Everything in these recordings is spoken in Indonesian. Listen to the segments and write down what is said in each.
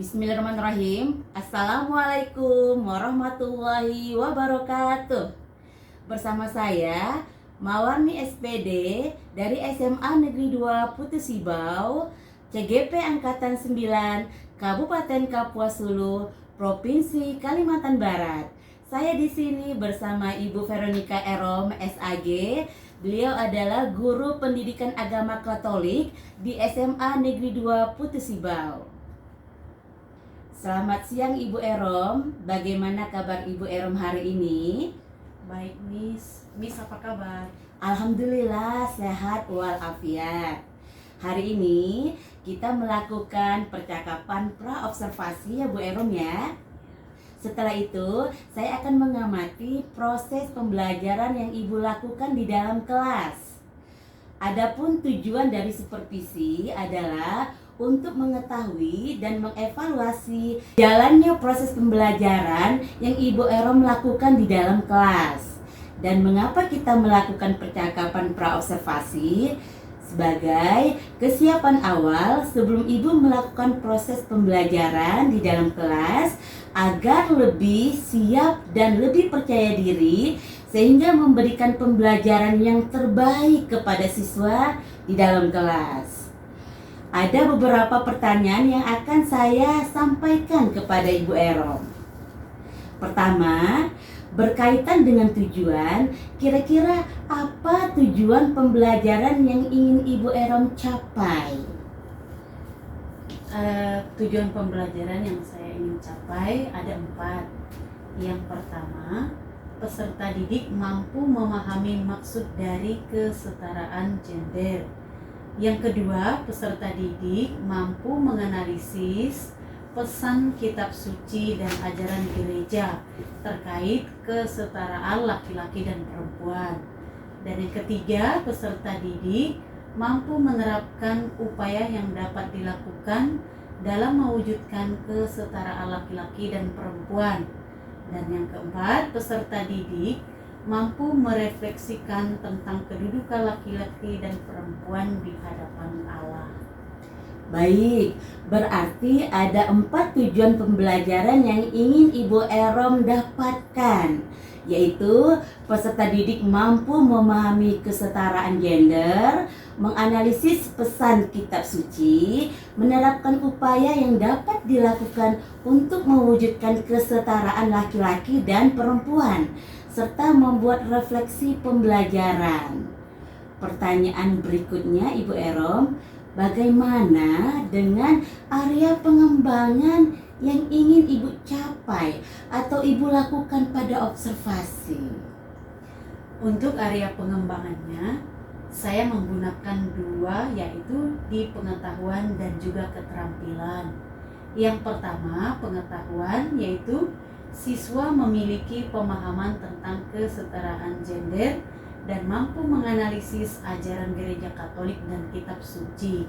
Bismillahirrahmanirrahim. Assalamualaikum warahmatullahi wabarakatuh. Bersama saya Mawarni SPD dari SMA Negeri 2 Putusibau, CGP Angkatan 9, Kabupaten Kapuas Hulu, Provinsi Kalimantan Barat. Saya di sini bersama Ibu Veronica Erom, SAG. Beliau adalah guru pendidikan agama Katolik di SMA Negeri 2 Putusibau. Selamat siang Ibu Erom, bagaimana kabar Ibu Erom hari ini? Baik Miss, Miss apa kabar? Alhamdulillah sehat walafiat. Hari ini kita melakukan percakapan pra-observasi ya Bu Erom ya. Setelah itu saya akan mengamati proses pembelajaran yang Ibu lakukan di dalam kelas. Adapun tujuan dari supervisi adalah untuk mengetahui dan mengevaluasi jalannya proses pembelajaran yang Ibu Erom lakukan di dalam kelas. Dan mengapa kita melakukan percakapan pra-observasi? Sebagai kesiapan awal sebelum Ibu melakukan proses pembelajaran di dalam kelas agar lebih siap dan lebih percaya diri sehingga memberikan pembelajaran yang terbaik kepada siswa di dalam kelas. Ada beberapa pertanyaan yang akan saya sampaikan kepada Ibu Erom. Pertama, berkaitan dengan tujuan, kira-kira apa tujuan pembelajaran yang ingin Ibu Erom capai? Tujuan pembelajaran yang saya ingin capai ada 4. Yang pertama, peserta didik mampu memahami maksud dari kesetaraan gender. Yang kedua, peserta didik mampu menganalisis pesan kitab suci dan ajaran gereja terkait kesetaraan laki-laki dan perempuan. Dan yang ketiga, peserta didik mampu menerapkan upaya yang dapat dilakukan dalam mewujudkan kesetaraan laki-laki dan perempuan. Dan yang keempat, peserta didik mampu merefleksikan tentang kedudukan laki-laki dan perempuan di hadapan Allah. Baik, berarti ada 4 tujuan pembelajaran yang ingin Ibu Erom dapatkan, yaitu peserta didik mampu memahami kesetaraan gender, menganalisis pesan kitab suci, menerapkan upaya yang dapat dilakukan untuk mewujudkan kesetaraan laki-laki dan perempuan, serta membuat refleksi pembelajaran. Pertanyaan berikutnya Ibu Erom, bagaimana dengan area pengembangan yang ingin Ibu capai atau Ibu lakukan pada observasi? Untuk area pengembangannya, saya menggunakan 2, yaitu di pengetahuan dan juga keterampilan. Yang pertama, pengetahuan, yaitu siswa memiliki pemahaman tentang kesetaraan gender dan mampu menganalisis ajaran gereja Katolik dan kitab suci.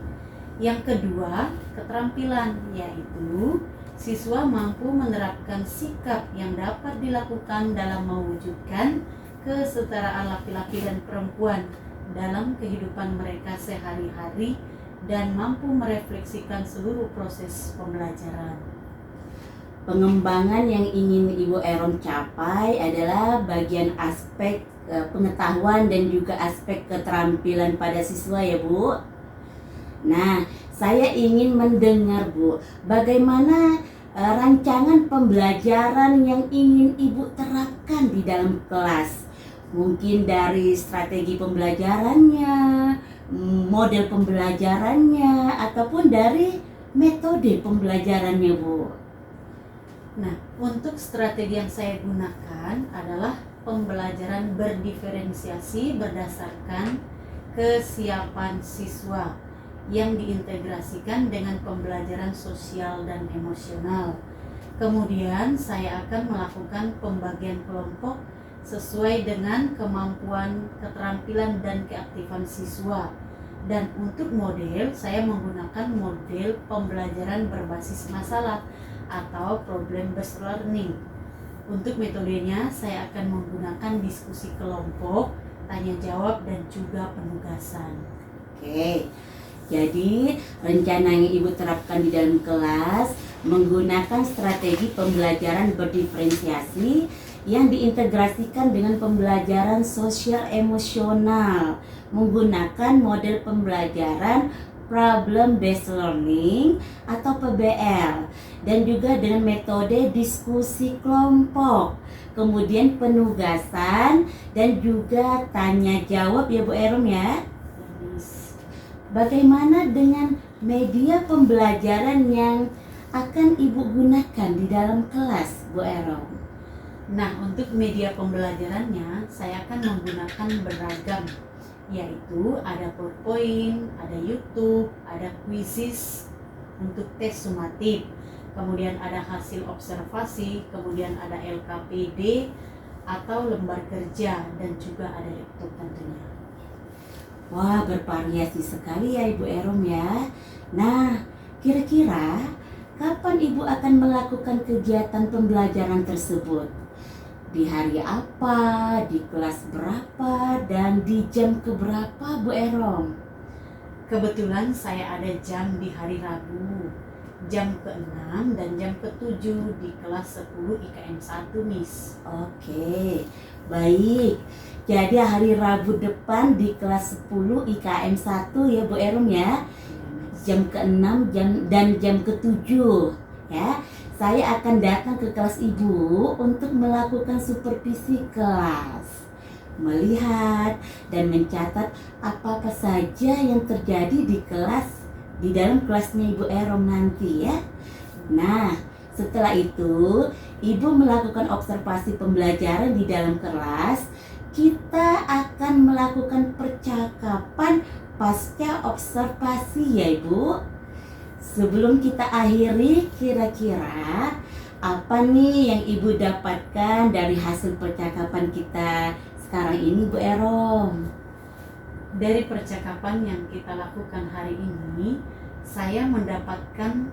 Yang kedua, keterampilan, yaitu siswa mampu menerapkan sikap yang dapat dilakukan dalam mewujudkan kesetaraan laki-laki dan perempuan dalam kehidupan mereka sehari-hari dan mampu merefleksikan seluruh proses pembelajaran. Pengembangan yang ingin Ibu Erom capai adalah bagian aspek pengetahuan dan juga aspek keterampilan pada siswa ya Bu. Nah, saya ingin mendengar Bu, bagaimana rancangan pembelajaran yang ingin Ibu terapkan di dalam kelas. Mungkin dari strategi pembelajarannya, model pembelajarannya, ataupun dari metode pembelajarannya Bu. Nah, untuk strategi yang saya gunakan adalah pembelajaran berdiferensiasi berdasarkan kesiapan siswa yang diintegrasikan dengan pembelajaran sosial dan emosional. Kemudian saya akan melakukan pembagian kelompok sesuai dengan kemampuan, keterampilan, dan keaktifan siswa. Dan untuk model, saya menggunakan model pembelajaran berbasis masalah atau problem based learning. Untuk metodenya, saya akan menggunakan diskusi kelompok, tanya jawab, dan juga penugasan. Oke, jadi rencana yang Ibu terapkan di dalam kelas menggunakan strategi pembelajaran berdiferensiasi yang diintegrasikan dengan pembelajaran sosial emosional menggunakan model pembelajaran problem based learning atau PBL, dan juga dengan metode diskusi kelompok, kemudian penugasan dan juga tanya jawab ya Bu Erom ya. Bagaimana dengan media pembelajaran yang akan Ibu gunakan di dalam kelas Bu Erom? Nah, untuk media pembelajarannya saya akan menggunakan beragam, yaitu ada PowerPoint, ada YouTube, ada quizzes untuk tes sumatif, kemudian ada hasil observasi, kemudian ada LKPD atau lembar kerja, dan juga ada laptop tentunya. Wah, bervariasi sekali ya Ibu Erom ya. Nah, kira-kira kapan Ibu akan melakukan kegiatan pembelajaran tersebut? Di hari apa, di kelas berapa, dan di jam keberapa Bu Erom? Kebetulan saya ada jam di hari Rabu, jam ke-6 dan jam ke-7 di kelas 10 IKM 1, Miss. Oke, baik. Jadi hari Rabu depan di kelas 10 IKM 1 ya Bu Erom ya. Jam ke-6 dan jam ke-7 ya. Saya akan datang ke kelas Ibu untuk melakukan supervisi kelas, melihat dan mencatat apa saja yang terjadi di kelas, di dalam kelasnya Ibu Erom nanti ya. Nah, setelah itu Ibu melakukan observasi pembelajaran di dalam kelas. Kita akan melakukan percakapan pasca observasi ya Ibu. Sebelum kita akhiri, kira-kira apa nih yang Ibu dapatkan dari hasil percakapan kita sekarang ini Bu Erom? Dari percakapan yang kita lakukan hari ini, saya mendapatkan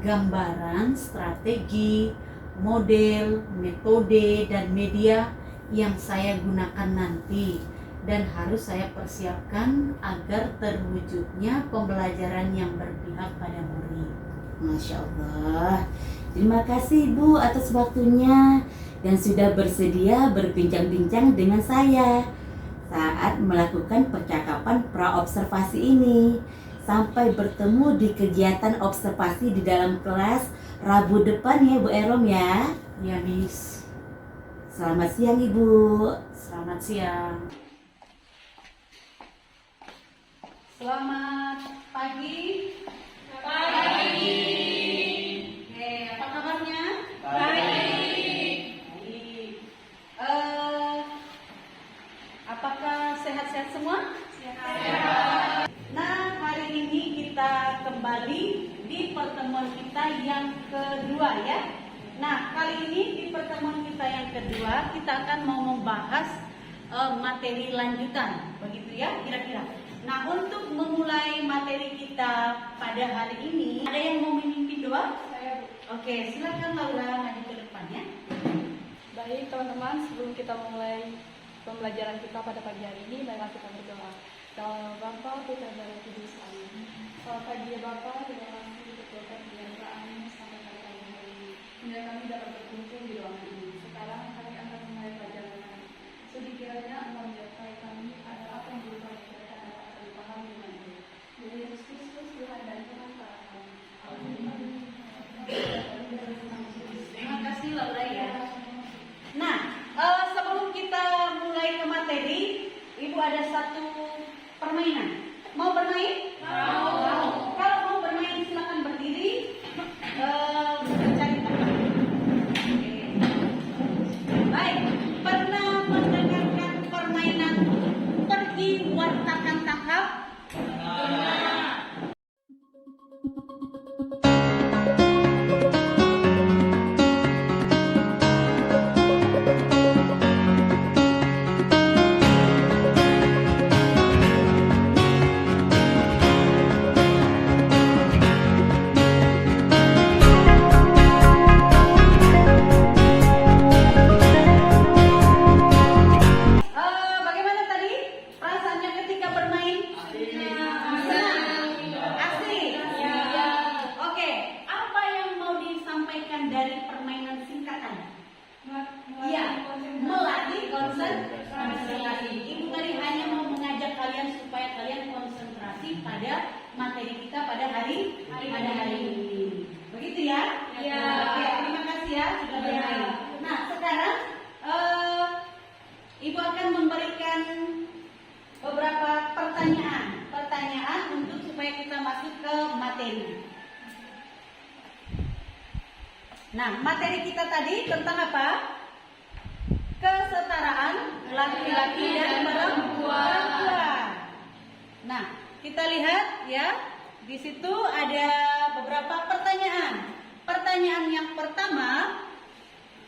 gambaran strategi, model, metode, dan media yang saya gunakan nanti, dan harus saya persiapkan agar terwujudnya pembelajaran yang berpihak pada murid. Masya Allah. Terima kasih Ibu atas waktunya dan sudah bersedia berbincang-bincang dengan saya saat melakukan percakapan praobservasi ini. Sampai bertemu di kegiatan observasi di dalam kelas Rabu depan ya Bu Erom ya. Ya, Miss. Selamat siang Ibu. Selamat siang. Selamat pagi. Pagi. Oke, apa kabarnya? Baik. Apakah sehat-sehat semua? Sehat. Nah, hari ini kita kembali di pertemuan kita yang kedua ya. Nah, kali ini di pertemuan kita yang kedua kita akan mau membahas materi lanjutan, begitu ya kira-kira. Nah, untuk memulai materi kita pada hari ini, ada yang mau memimpin doa? Saya, Bu. Oke, silakan Laura maju ke depannya. Baik teman-teman, sebelum kita memulai pembelajaran kita pada pagi hari ini, marilah kita berdoa. Dalam nama Bapa, Putra dan Roh Kudus. Amin. Selamat pagi ya Bapa, terima kasih dibetulkan penyertaan sampai pada pagi hari ini. Hingga kami dapat berkumpul di ruangan ini. Sekarang kami akan memulai pelajaran kami. Sudi kiranya Engkau menyertai kami agar apa yang dulu kami bicarakan dapat kami pahami dengan baik. Dari Yesus Kristus, Tuhan dan Tuhan para kami. Amin. Terima kasih Laura ya. Nah, sebelum kita mulai ke materi, Ibu ada satu permainan. Mau bermain? Mau. Kalau mau bermain silakan berdiri. Mencari tempat. Oke. Baik. Pernah mendengarkan permainan pergi wartakan tangkap? materi kita pada hari ini. Begitu ya? Iya. Oke, terima kasih ya sudah bermain. Nah, sekarang Ibu akan memberikan beberapa pertanyaan untuk supaya kita masuk ke materi. Nah, materi kita tadi tentang apa? Kesetaraan laki-laki dan perempuan. Nah, kita lihat ya, di situ ada beberapa pertanyaan. Pertanyaan yang pertama,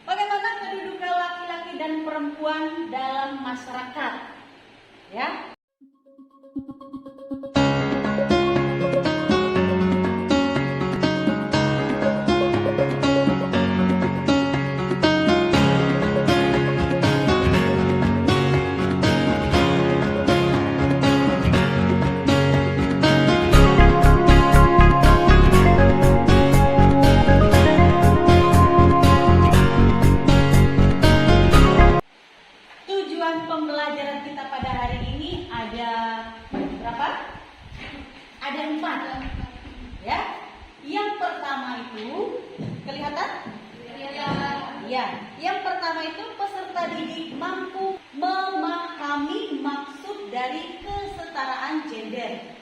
bagaimana kedudukan laki-laki dan perempuan dalam masyarakat? Ya. Tujuan pembelajaran kita pada hari ini ada berapa? Ada 4. Ya. Yang pertama itu kelihatan? Ya. Yang pertama itu peserta didik mampu memahami maksud dari kesetaraan gender.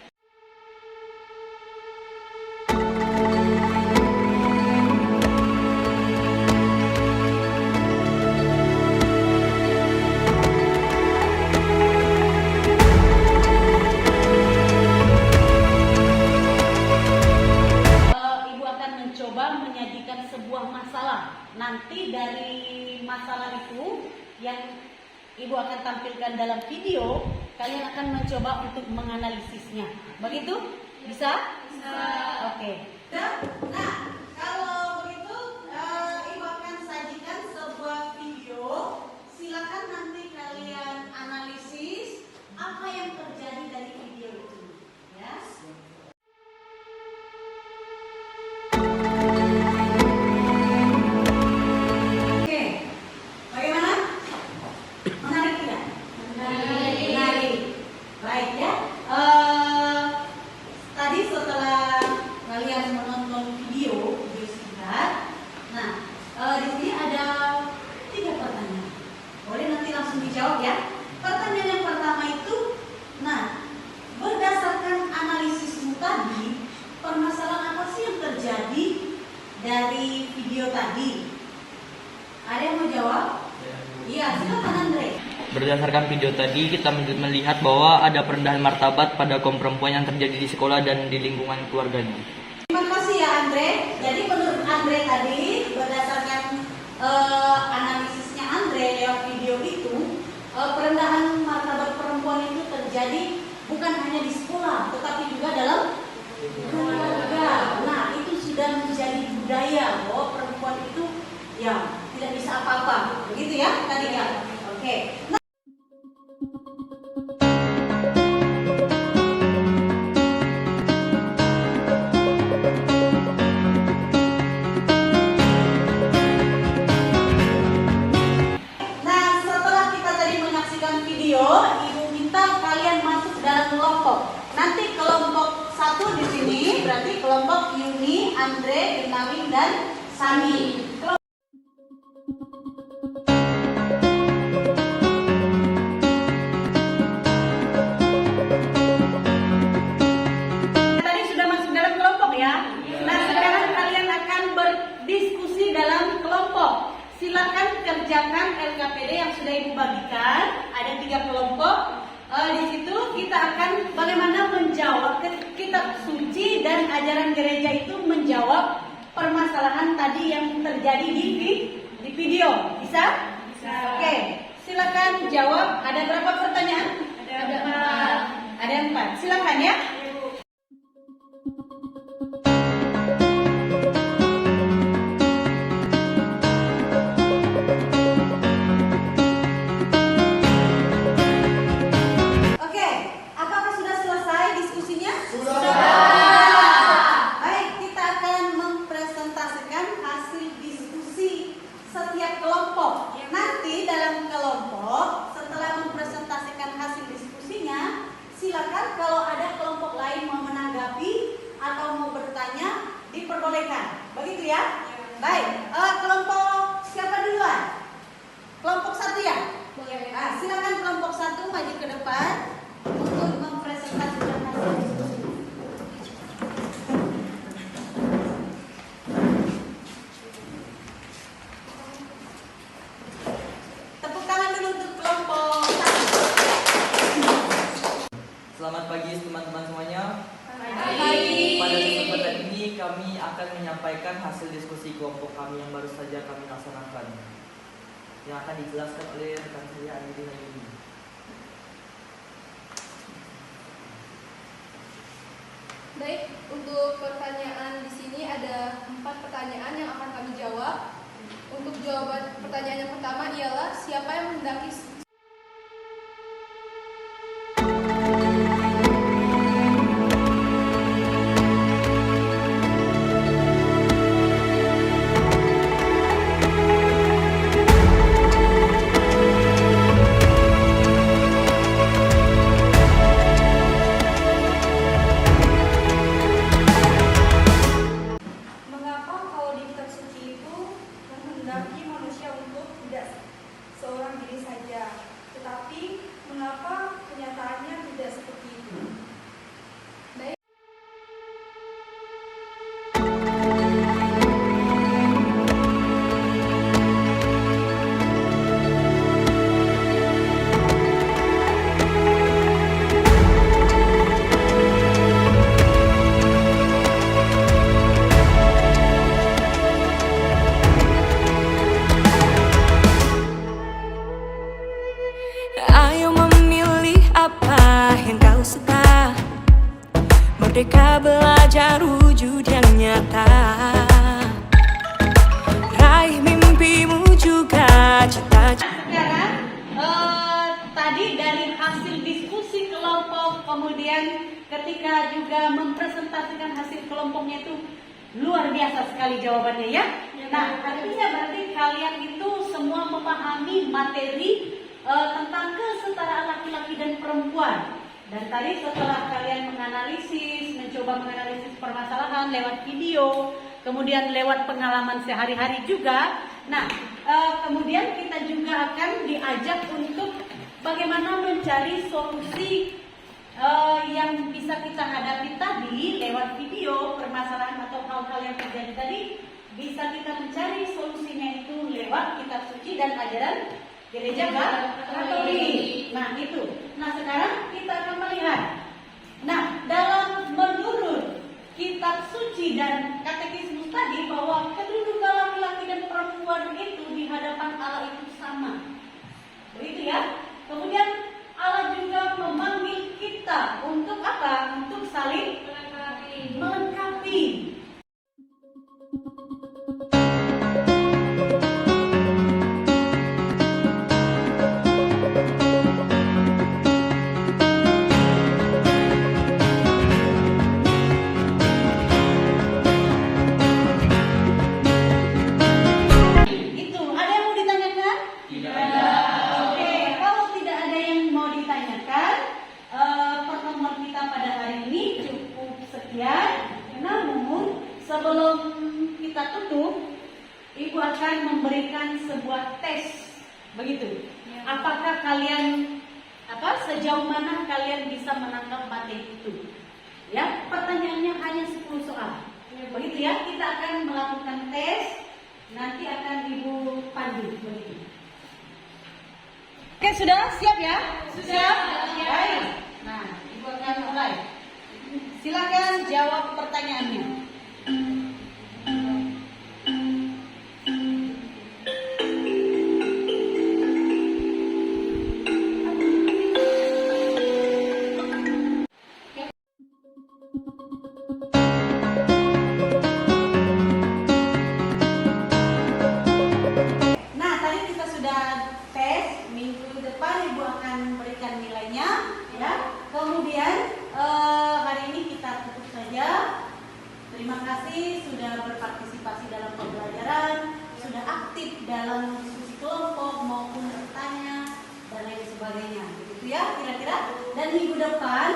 Menyajikan sebuah masalah. Nanti dari masalah itu yang Ibu akan tampilkan dalam video, kalian akan mencoba untuk menganalisisnya. Begitu? Bisa? Bisa. Oke. Nah, kalau begitu Ibu akan sajikan sebuah video. Silakan nanti kalian analisis apa yang terjadi dari video itu. Ya. Dijawab ya. Pertanyaan yang pertama itu, nah, berdasarkan analisismu tadi, permasalahan apa sih yang terjadi dari video tadi? Ada yang mau jawab? Iya, silakan Andre. Berdasarkan video tadi, kita melihat bahwa ada perendahan martabat pada kaum perempuan yang terjadi di sekolah dan di lingkungan keluarganya. Terima kasih ya Andre. Jadi menurut Andre tadi, berdasarkan analisisnya Andre lewat video itu, perendahan martabat perempuan itu terjadi bukan hanya di sekolah, tetapi juga dalam keluarga. Nah, itu sudah menjadi budaya bahwa perempuan itu ya tidak bisa apa-apa, begitu ya tadi ya. Oke. Nah, Ibu minta kalian masuk dalam kelompok. Nanti kelompok 1 di sini berarti kelompok Yuni, Andre, Irnawin dan Sani. Tadi sudah masuk dalam kelompok ya. Nah, sekarang kalian akan berdiskusi dalam kelompok. Silakan kerjakan LKPD yang sudah Ibu bagikan. Ada 3 kelompok. Di situ kita akan bagaimana menjawab kitab suci dan ajaran gereja itu menjawab permasalahan tadi yang terjadi di video. Bisa? Bisa. Oke, silakan jawab. Ada berapa pertanyaan? Ada 4. Ada 4. Silakan ya. Silakan kalau ada kelompok diperbolehkan. Begitu ya? Baik, kelompok siapa duluan? Kelompok 1 ya? Boleh. Silakan kelompok 1 maju ke depan untuk mempresentasikan hasil diskusi. Tepuk tangan dulu untuk kelompok 1. Selamat pagi teman-teman semuanya. Pagi. Pada kesempatan ini kami akan menyampaikan hasil diskusi kelompok kami yang baru saja kami laksanakan, yang akan dijelaskan oleh rekan saya Andi Hayumi. Baik, untuk pertanyaan di sini ada 4 pertanyaan yang akan kami jawab. Untuk jawaban pertanyaan yang pertama ialah siapa yang menghendaki mengapa kalau di kitab suci itu menghendaki manusia untuk tidak seorang diri saja, tetapi mengapa kenyataannya tidak seperti itu? Baik. Ayo memilih apa yang kau suka. Merdeka belajar wujud yang nyata. Raih mimpimu juga cita-cita. Sekarang tadi dari hasil diskusi kelompok, kemudian ketika juga mempresentasikan hasil kelompoknya itu luar biasa sekali jawabannya ya. Nah, artinya berarti kalian itu semua memahami materi tentang kesetaraan laki-laki dan perempuan. Dan tadi setelah kalian mencoba menganalisis permasalahan lewat video, kemudian lewat pengalaman sehari-hari juga. Nah, kemudian kita juga akan diajak untuk bagaimana mencari solusi yang bisa kita hadapi tadi lewat video, permasalahan atau hal-hal yang terjadi tadi. Bisa kita mencari solusinya itu lewat kitab suci dan ajaran Gereja Katolik. Nah itu. Nah sekarang kita akan melihat. Nah dalam menurut kitab suci dan katekismus tadi bahwa kedudukan laki-laki dan perempuan itu di hadapan Allah itu sama. Begitu ya. Kemudian Allah juga memanggil kita untuk apa? Untuk saling melengkapi. Itu, ada yang mau ditanyakan? Tidak ada. Oke, kalau tidak ada yang mau ditanyakan, pertemuan kita pada hari ini cukup sekian. Namun, sebelum kita tutup, Ibu akan memberikan sebuah tes. Begitu. Apakah kalian sejauh mana kalian bisa menangkap materi itu? Ya, pertanyaannya hanya 10 soal. Begitu ya, kita akan melakukan tes. Nanti akan Ibu pandu. Begitu. Oke, sudah siap ya? Siap. Baik. Nah, Ibu akan mulai. Silakan jawab pertanyaannya. Nah, tadi kita sudah tes. Minggu depan Ibu akan berikan nilainya, ya. Kemudian hari ini kita tutup saja. Terima kasih sudah berpartisipasi dalam pembelajaran, sudah aktif dalam diskusi kelompok maupun bertanya dan lain sebagainya. Begitu ya, kira-kira. Dan minggu depan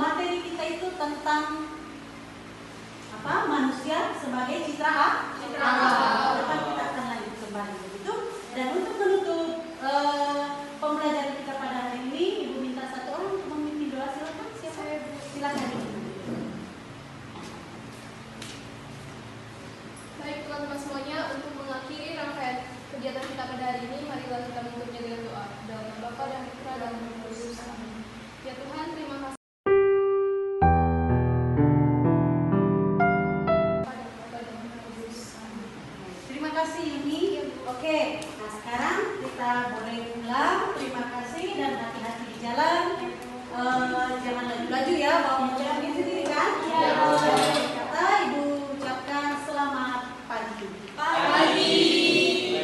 materi kita itu tentang manusia sebagai citra Allah. Depan kita akan lanjut kembali begitu. Dan untuk menutup pembelajaran kita pada hari ini, Ibu minta satu orang untuk memimpin doa. Silakan. Siapa? Silakan. Baik teman-teman semuanya, untuk mengakhiri rangkaian kegiatan kita pada hari ini, marilah kita menutupnya dengan doa. Dalam nama Bapa dan Putra dan Roh Kudus. Amin. Ya Tuhan, terima kasih. Terima kasih Yuni. Oke, nah sekarang kita boleh pulang. Terima kasih dan hati-hati di jalan. Jangan laju-laju ya, bawa motor sendiri kan? Iya. Kata Ibu ucapkan selamat pagi.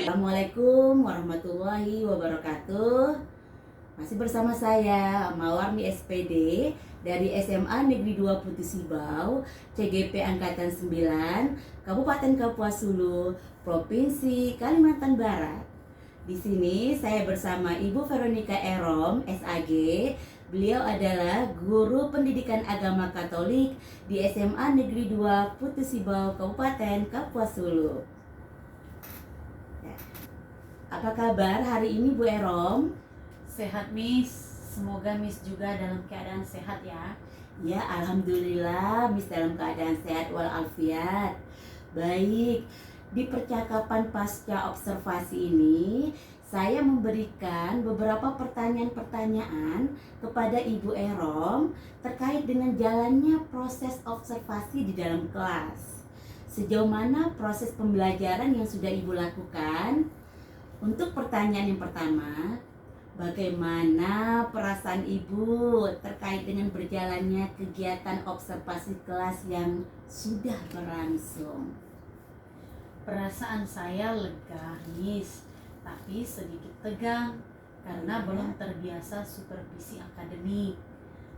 Assalamualaikum warahmatullahi wabarakatuh. Masih bersama saya Mawarni SPD dari SMA Negeri 2 Putu Sibau, CGP Angkatan 9, Kabupaten Kapuas Hulu, Provinsi Kalimantan Barat. Di sini saya bersama Ibu Veronica Erom, SAG. Beliau adalah guru pendidikan agama Katolik di SMA Negeri 2 Putu Sibau, Kabupaten Kapuas Hulu. Apa kabar hari ini Bu Erom? Sehat Miss, semoga Miss juga dalam keadaan sehat ya. Ya, alhamdulillah Miss dalam keadaan sehat walafiat. Baik, di percakapan pasca observasi ini saya memberikan beberapa pertanyaan-pertanyaan kepada Ibu Erom terkait dengan jalannya proses observasi di dalam kelas. Sejauh mana proses pembelajaran yang sudah Ibu lakukan? Untuk pertanyaan yang pertama, bagaimana perasaan Ibu terkait dengan berjalannya kegiatan observasi kelas yang sudah berlangsung? Perasaan saya lega, Miss, tapi sedikit tegang karena belum terbiasa supervisi akademik.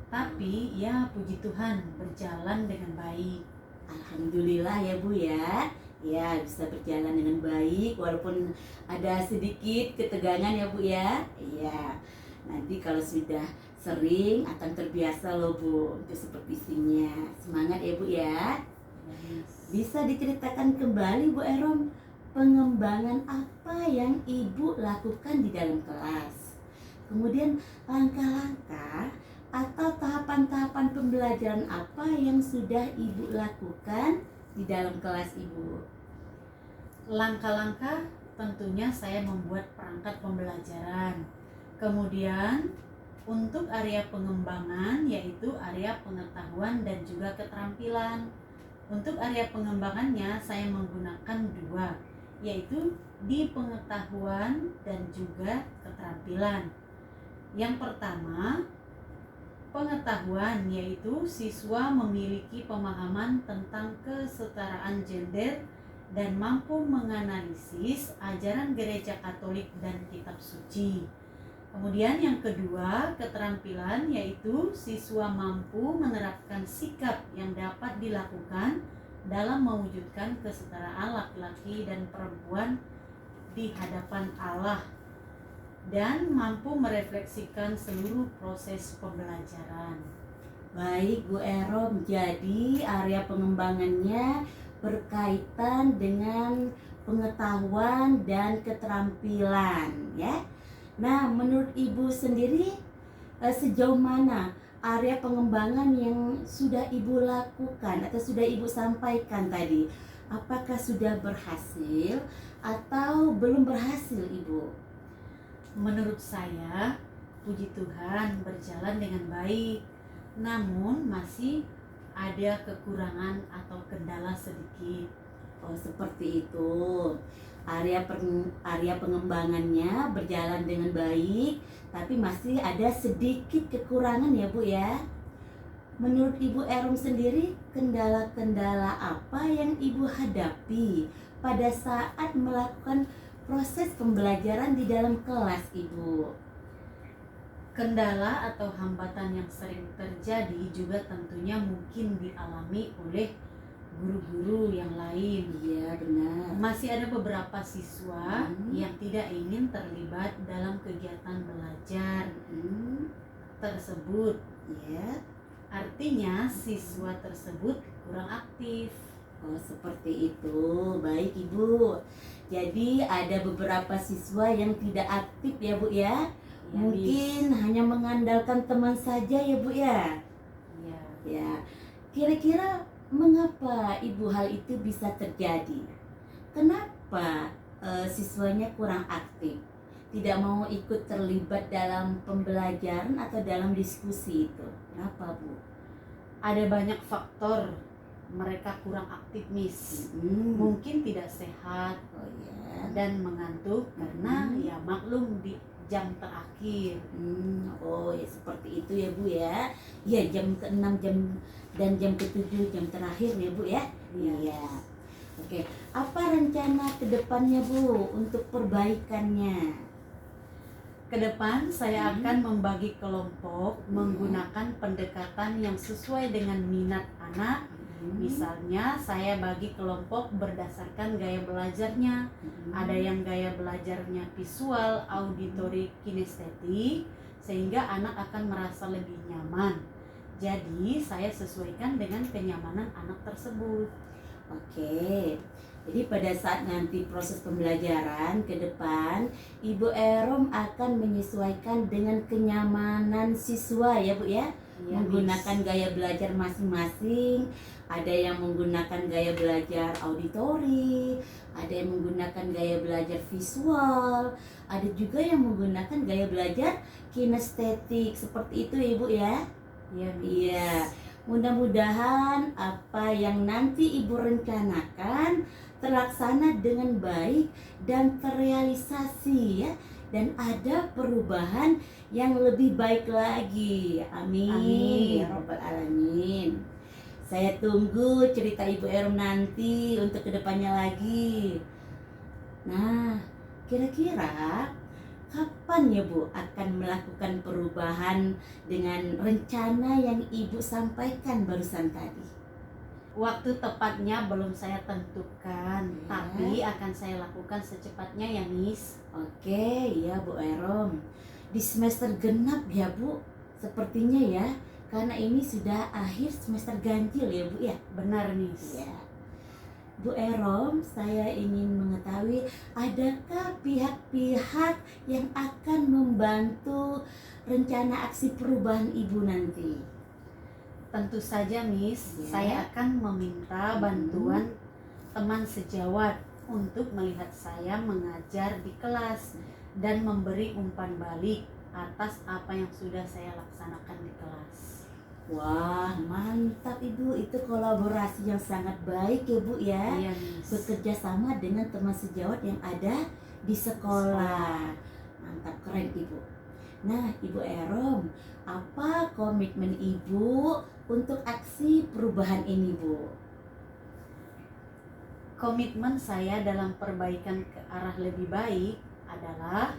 Tapi ya puji Tuhan berjalan dengan baik. Alhamdulillah ya Bu ya. Ya, bisa berjalan dengan baik walaupun ada sedikit ketegangan ya Bu ya. Iya. Nanti kalau sudah sering akan terbiasa loh Bu untuk supervisinya. Semangat ya Bu ya. Bisa diceritakan kembali Bu Erom, pengembangan apa yang Ibu lakukan di dalam kelas? Kemudian langkah-langkah atau tahapan-tahapan pembelajaran apa yang sudah Ibu lakukan di dalam kelas Ibu? Langkah-langkah tentunya saya membuat perangkat pembelajaran. Kemudian untuk area pengembangan yaitu area pengetahuan dan juga keterampilan. Untuk area pengembangannya saya menggunakan dua, yaitu di pengetahuan dan juga keterampilan. Yang pertama, pengetahuan yaitu siswa memiliki pemahaman tentang kesetaraan gender dan mampu menganalisis ajaran gereja Katolik dan kitab suci. Kemudian yang kedua, keterampilan yaitu siswa mampu menerapkan sikap yang dapat dilakukan dalam mewujudkan kesetaraan laki-laki dan perempuan di hadapan Allah dan mampu merefleksikan seluruh proses pembelajaran. Baik Bu Erom, jadi area pengembangannya berkaitan dengan pengetahuan dan keterampilan ya. Nah, menurut Ibu sendiri sejauh mana area pengembangan yang sudah Ibu lakukan atau sudah Ibu sampaikan tadi? Apakah sudah berhasil atau belum berhasil Ibu? Menurut saya, puji Tuhan berjalan dengan baik. Namun masih ada kekurangan atau kendala sedikit. Oh, seperti itu. Area pengembangannya berjalan dengan baik, tapi masih ada sedikit kekurangan ya Bu ya. Menurut Ibu Erom sendiri, kendala-kendala apa yang Ibu hadapi pada saat melakukan proses pembelajaran di dalam kelas Ibu? Kendala atau hambatan yang sering terjadi juga tentunya mungkin dialami oleh guru-guru yang lain. Iya, benar. Masih ada beberapa siswa yang tidak ingin terlibat dalam kegiatan belajar tersebut. Ya. Artinya siswa tersebut kurang aktif. Oh, seperti itu. Baik, Ibu. Jadi ada beberapa siswa yang tidak aktif ya, Bu ya. Ya, Mungkin hanya mengandalkan teman saja ya, Bu ya. Ya. Ya. Kira-kira mengapa Ibu hal itu bisa terjadi? Kenapa siswanya kurang aktif? Tidak mau ikut terlibat dalam pembelajaran atau dalam diskusi itu. Kenapa, Bu? Ada banyak faktor mereka kurang aktif, Miss. Mungkin tidak sehat Oh ya. dan mengantuk karena ya maklum di jam terakhir. Oh ya, seperti itu ya, Bu ya. Ya, jam ke-6 dan jam ke-7 jam terakhir ya, Bu ya. Iya. Iya. Oke, apa rencana ke depannya, Bu, untuk perbaikannya? Ke depan saya akan membagi kelompok menggunakan pendekatan yang sesuai dengan minat anak. Misalnya saya bagi kelompok berdasarkan gaya belajarnya. Ada yang gaya belajarnya visual, auditory, kinestetik, sehingga anak akan merasa lebih nyaman. Jadi saya sesuaikan dengan kenyamanan anak tersebut. Oke, jadi pada saat nanti proses pembelajaran ke depan, Ibu Erom akan menyesuaikan dengan kenyamanan siswa ya, Bu ya. Ya, Menggunakan gaya belajar masing-masing. Ada yang menggunakan gaya belajar auditori, ada yang menggunakan gaya belajar visual, ada juga yang menggunakan gaya belajar kinestetik. Seperti itu ya, Ibu ya. Iya, Iya. Mudah-mudahan apa yang nanti Ibu rencanakan terlaksana dengan baik dan terrealisasi ya, dan ada perubahan yang lebih baik lagi. Amin. Amin. Ya Rabbal Alamin. Saya tunggu cerita Ibu Erom nanti untuk kedepannya lagi. Nah, kira-kira kapan ya, Bu, akan melakukan perubahan dengan rencana yang Ibu sampaikan barusan tadi? Waktu tepatnya belum saya tentukan, Ya. tapi akan saya lakukan secepatnya ya, Miss. Oke, ya Bu Erom. Di semester genap ya, Bu. Sepertinya ya, karena ini sudah akhir semester ganjil ya, Bu ya. Benar, Miss. Ya. Bu Erom, saya ingin mengetahui adakah pihak-pihak yang akan membantu rencana aksi perubahan Ibu nanti? Tentu saja, Miss. Ya. Saya akan meminta bantuan teman sejawat untuk melihat saya mengajar di kelas dan memberi umpan balik atas apa yang sudah saya laksanakan di kelas. Wah, mantap Ibu. Itu kolaborasi yang sangat baik ya, Bu ya. Iya, Miss. Bekerja sama dengan teman sejawat yang ada di sekolah. Mantap, keren Ibu. Nah, Ibu Erom, apa komitmen Ibu untuk aksi perubahan ini, Bu? Komitmen saya dalam perbaikan ke arah lebih baik adalah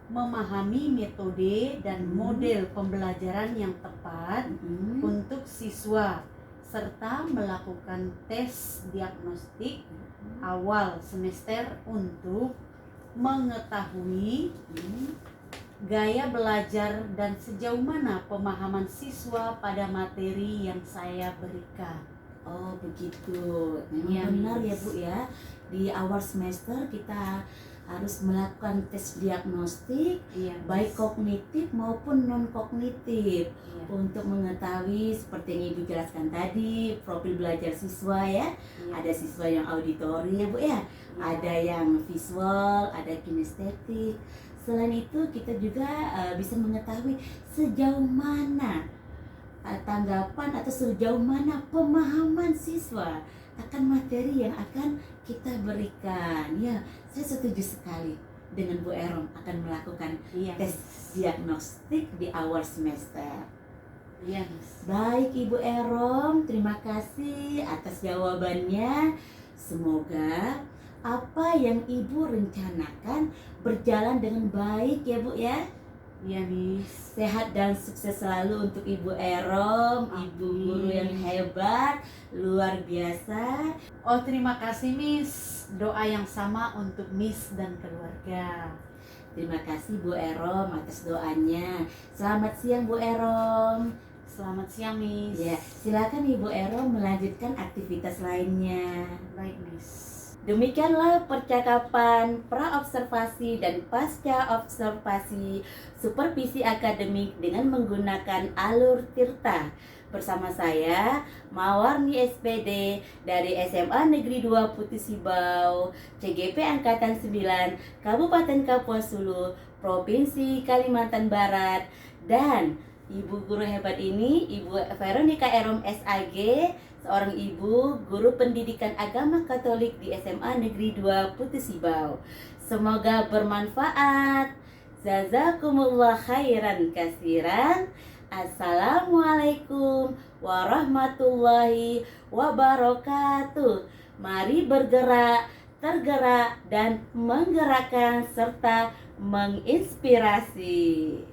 memahami metode dan model pembelajaran yang tepat untuk siswa serta melakukan tes diagnostik awal semester untuk mengetahui gaya belajar dan sejauh mana pemahaman siswa pada materi yang saya berikan. Oh, begitu. Memang Iya, benar ya, Miss. Bu ya. Di awal semester kita harus melakukan tes diagnostik Iya, baik Miss. kognitif maupun non kognitif Iya, untuk mengetahui seperti yang Ibu jelaskan tadi profil belajar siswa ya. iya, Ada siswa yang auditori ya, Bu ya. iya. Ada yang visual, ada kinestetik. Selain itu kita juga bisa mengetahui sejauh mana tanggapan atau sejauh mana pemahaman siswa akan materi yang akan kita berikan. Ya, saya setuju sekali dengan Bu Erom akan melakukan Iya, tes diagnostik di awal semester. Iya, Miss. Baik Ibu Erom, terima kasih atas jawabannya. Semoga apa yang Ibu rencanakan berjalan dengan baik ya, Bu ya. Iya, Miss. Sehat dan sukses selalu untuk Ibu Erom, Ibu guru yang hebat, luar biasa. Oh, terima kasih, Miss. Doa yang sama untuk Miss dan keluarga. Terima kasih Bu Erom atas doanya. Selamat siang Bu Erom. Selamat siang, Miss. Ya, silakan Ibu Ero melanjutkan aktivitas lainnya. Baik, Miss. Demikianlah percakapan pra-observasi dan pasca-observasi supervisi akademik dengan menggunakan alur Tirta. Bersama saya, Mawarni SPD dari SMA Negeri 2 Putih Sibau, CGP Angkatan 9, Kabupaten Kapuas Hulu, Provinsi Kalimantan Barat, dan Ibu guru hebat ini, Ibu Veronica Erom SAG, seorang ibu guru pendidikan agama Katolik di SMA Negeri 2 Putih Sibau. Semoga bermanfaat. Jazakumullah khairan kasiran. Assalamualaikum warahmatullahi wabarakatuh. Mari bergerak, tergerak, dan menggerakkan serta menginspirasi.